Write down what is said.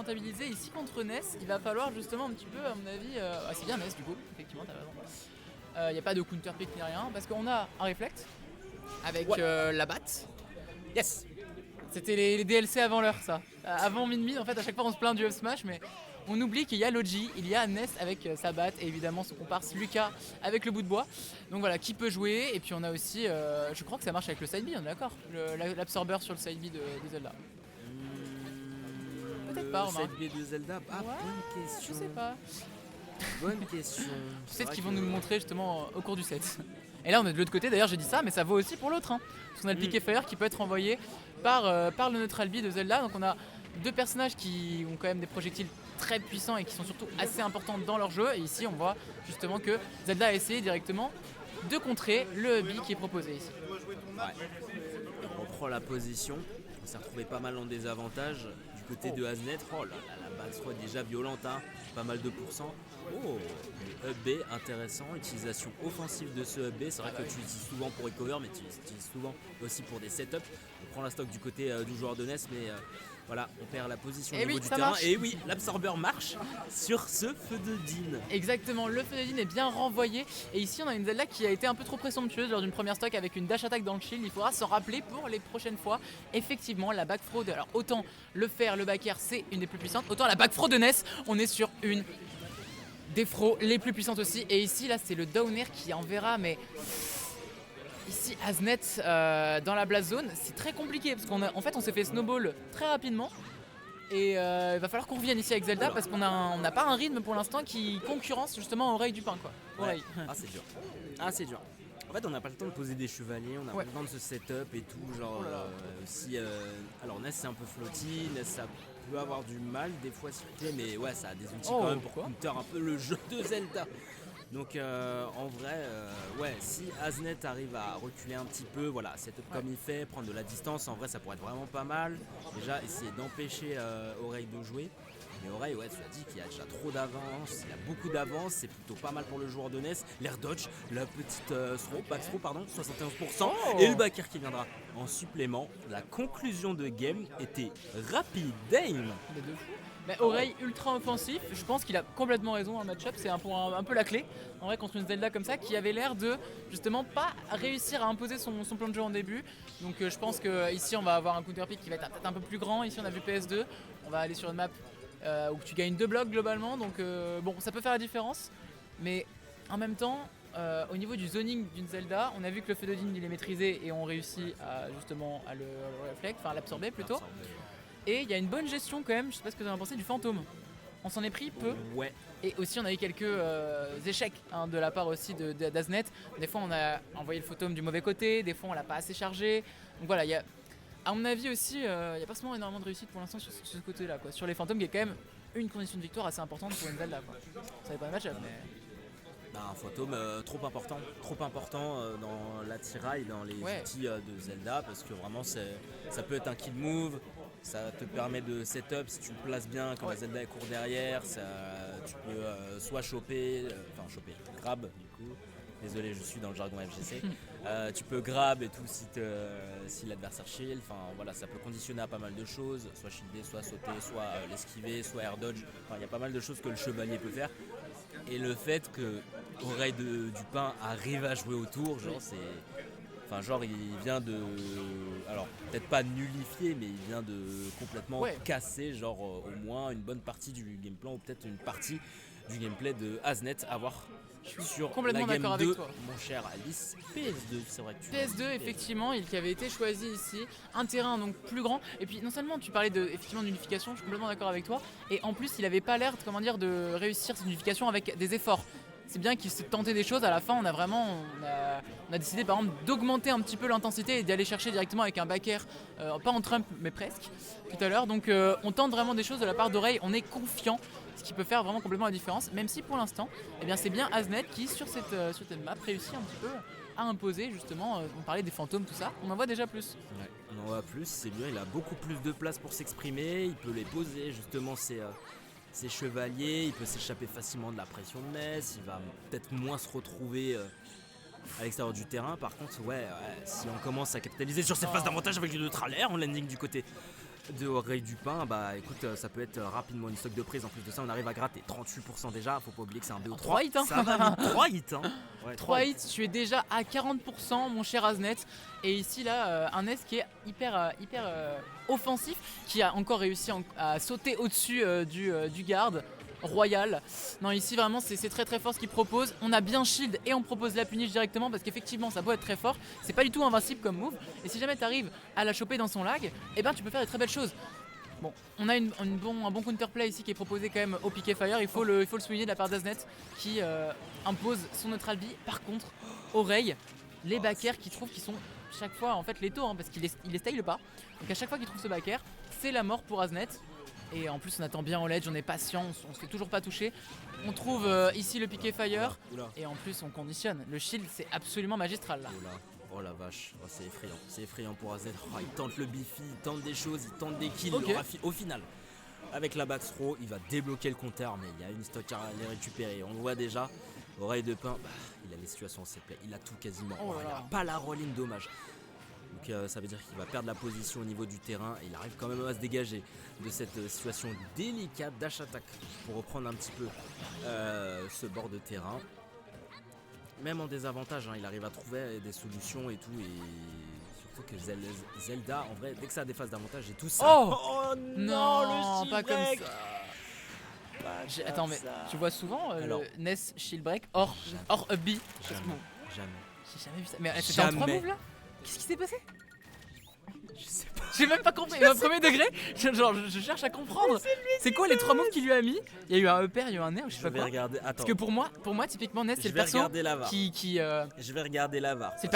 rentabiliser. Ici contre Ness, il va falloir justement un petit peu, à mon avis, c'est bien Ness du coup, effectivement, t'as raison. Il n'y a pas de counter pick ni rien, parce qu'on a un reflect avec la batte. Yes. C'était les DLC avant l'heure, ça. Avant Min, en fait, à chaque fois on se plaint du up smash, mais on oublie qu'il y a Logi, il y a Ness avec sa batte, et évidemment son comparse Lucas avec le bout de bois. Donc voilà, qui peut jouer, et puis on a aussi, je crois que ça marche avec le side B, on est d'accord, l'absorber sur le side B de Zelda. Peut-être pas, Romain. Side B de Zelda. Ah, Ouais, bonne question. je sais pas. Bonne question. Peut-être qu'ils vont nous le montrer justement au cours du set. Et là on est de l'autre côté, d'ailleurs j'ai dit ça, mais ça vaut aussi pour l'autre. Hein. Parce qu'on a le piqué fire qui peut être envoyé par le neutral B de Zelda. Donc on a deux personnages qui ont quand même des projectiles très puissants et qui sont surtout assez importants dans leur jeu. Et ici on voit justement que Zelda a essayé directement de contrer le B qui est proposé ici. Ouais. On reprend la position. On s'est retrouvé pas mal en désavantage du côté de Aznet. Oh là là, la backthrow est déjà violente, hein. Pas mal de pourcents. Oh, le up B intéressant, utilisation offensive de ce up B. C'est vrai que tu l'utilises souvent pour recover, mais tu l'utilises souvent aussi pour des setups. On prend la stock du côté du joueur de NES, mais voilà, on perd la position au niveau du terrain. Marche. Et oui, l'absorber marche sur ce feu de Dean. Exactement, le feu de Dean est bien renvoyé. Et ici, on a une Zelda qui a été un peu trop présomptueuse lors d'une première stock avec une dash attack dans le shield. Il faudra s'en rappeler pour les prochaines fois. Effectivement, la back throw, alors autant le faire, le back air, c'est une des plus puissantes. Autant la back throw de NES, on est sur une des throws les plus puissantes aussi. Et ici, là, c'est le down air qui enverra, mais ici, Aznet dans la blast zone, c'est très compliqué parce qu'en fait, on s'est fait snowball très rapidement. Et il va falloir qu'on revienne ici avec Zelda parce qu'on n'a pas un rythme pour l'instant qui concurrence justement Oreille du Pain quoi. Ouais. Ah c'est dur. Ah c'est dur. En fait on n'a pas le temps de poser des chevaliers, on n'a pas le temps de se setup et tout. Genre alors Ness c'est un peu floaty, Ness ça peut avoir du mal des fois s'il te plaît, mais ouais ça a des outils quand même pour counter un peu le jeu de Zelda. Donc en vrai, ouais, si Aznet arrive à reculer un petit peu, voilà, setup comme il fait, prendre de la distance, en vrai ça pourrait être vraiment pas mal. Déjà essayer d'empêcher Oreille de jouer. Mais Oreille, ouais, tu as dit qu'il y a déjà trop d'avance, il y a beaucoup d'avance, c'est plutôt pas mal pour le joueur de NES. L'air dodge, la petite back throw, pardon, 71%, et le backer qui viendra en supplément. La conclusion de game était rapide, Dame. Mais Oreille ultra offensif, je pense qu'il a complètement raison en match-up, c'est un peu la clé en vrai contre une Zelda comme ça qui avait l'air de justement pas réussir à imposer son plan de jeu en début. Donc je pense qu'ici on va avoir un counter pick qui va être peut-être un peu plus grand. Ici on a vu PS2, on va aller sur une map où tu gagnes 2 blocs globalement, donc bon ça peut faire la différence. Mais en même temps, au niveau du zoning d'une Zelda, on a vu que le feu de Dean il est maîtrisé et on réussit justement à le reflect, enfin à l'absorber plutôt. Et il y a une bonne gestion quand même, je sais pas ce que vous en pensez, du fantôme. On s'en est pris peu. Ouais. Et aussi on a eu quelques échecs de la part aussi d'Aznet. Des fois on a envoyé le fantôme du mauvais côté, des fois on l'a pas assez chargé. Donc voilà, il y a, à mon avis aussi, il n'y a pas forcément énormément de réussite pour l'instant sur ce côté-là. Quoi. Sur les fantômes, qui est quand même une condition de victoire assez importante pour une Zelda. Quoi. Ça n'est pas un match-up, mais... Un fantôme trop important dans l'attirail, dans les outils de Zelda, parce que vraiment ça peut être un kill move, ça te permet de setup si tu le places bien quand la Zelda court derrière, tu peux soit grab du coup, désolé je suis dans le jargon FGC, tu peux grab et tout si l'adversaire shield, enfin voilà ça peut conditionner à pas mal de choses, soit shielder, soit sauter, soit l'esquiver, soit air dodge, enfin il y a pas mal de choses que le chevalier peut faire. Et le fait que Oreille du Pain arrive à jouer autour, genre c'est. Enfin genre il vient de. Alors peut-être pas nullifier, mais il vient de complètement casser genre au moins une bonne partie du game plan ou peut-être une partie du gameplay de Aznet à voir sur complètement la game d'accord 2, avec toi. mon cher Alice. PS2, c'est vrai que tu PS2 effectivement, il qui avait été choisi ici, un terrain donc plus grand, et puis non seulement tu parlais effectivement d'unification, je suis complètement d'accord avec toi, et en plus il avait pas l'air de réussir cette unification avec des efforts. C'est bien qu'il s'est tenté des choses, à la fin on a décidé par exemple d'augmenter un petit peu l'intensité et d'aller chercher directement avec un back air, pas en Trump mais presque, tout à l'heure, donc on tente vraiment des choses de la part d'Oreille, on est confiant, ce qui peut faire vraiment complètement la différence, même si pour l'instant, eh bien, c'est bien Aznet qui sur cette map réussit un petit peu à imposer justement, on parlait des fantômes, tout ça, on en voit déjà plus. Ouais, on en voit plus, c'est bien, il a beaucoup plus de place pour s'exprimer, il peut les poser justement ses chevaliers, il peut s'échapper facilement de la pression de Ness, il va peut-être moins se retrouver à l'extérieur du terrain. Par contre, si on commence à capitaliser sur ces phases d'avantage avec le neutral air, on landing du côté de Oreille du Pain, bah écoute, ça peut être rapidement une stock de prise. En plus de ça, on arrive à gratter 38% déjà. Faut pas oublier que c'est un BO3. 3 hits, hein. Ça va vite. 3 hits, hein. Ouais, 3 hits, tu es déjà à 40% mon cher Aznet. Et ici là, un S qui est hyper offensif, qui a encore réussi à sauter au-dessus du garde royal. Non, ici vraiment c'est très très fort ce qu'il propose. On a bien shield et on propose la punish directement parce qu'effectivement ça peut être très fort. C'est pas du tout invincible comme move. Et si jamais tu arrives à la choper dans son lag, eh ben tu peux faire de très belles choses. Bon, on a un bon counterplay ici qui est proposé quand même au piqué fire. Il faut le souligner de la part d'Aznet qui impose son neutral B. Par contre, Oreille, les backers qui trouvent qu'ils sont chaque fois en fait létaux, hein, parce qu'il les style pas. Donc à chaque fois qu'il trouve ce backer, c'est la mort pour Aznet. Et en plus on attend bien au ledge, on est patient, on se fait toujours pas toucher. On trouve ici le piqué fire. Oula. Et en plus on conditionne. Le shield c'est absolument magistral là. Oula. Oh la vache, oh, c'est effrayant pour AZ. Oh, il tente le biffy, il tente des choses, il tente des kills. Okay. Au final, avec la back throw, il va débloquer le compteur, mais il y a une stock à les récupérer. On le voit déjà, Oreille de Pain, bah, il a les situations s'il plaît, il a tout quasiment. Oh il a pas la roll-in, dommage. Donc ça veut dire qu'il va perdre la position au niveau du terrain et il arrive quand même à se dégager de cette situation délicate dash-attack pour reprendre un petit peu ce bord de terrain. Même en désavantage, hein, il arrive à trouver des solutions et tout. Et surtout que Zelda, en vrai, dès que ça a des phases d'avantage et tout ça. Oh non, pas comme ça. Attends, mais tu vois souvent le Ness shield break hors up B. Jamais. J'ai jamais vu ça. Mais c'était en 3 moves là? Qu'est-ce qui s'est passé? Je sais pas. J'ai même pas compris. Au premier degré, je cherche à comprendre. C'est quoi les 3 moves qu'il lui a mis? Il y a eu un upper, il y a eu un air, je sais pas quoi. Regarder. Attends. Parce que pour moi typiquement Ness c'est le perso qui Je vais regarder la VAR. c'est le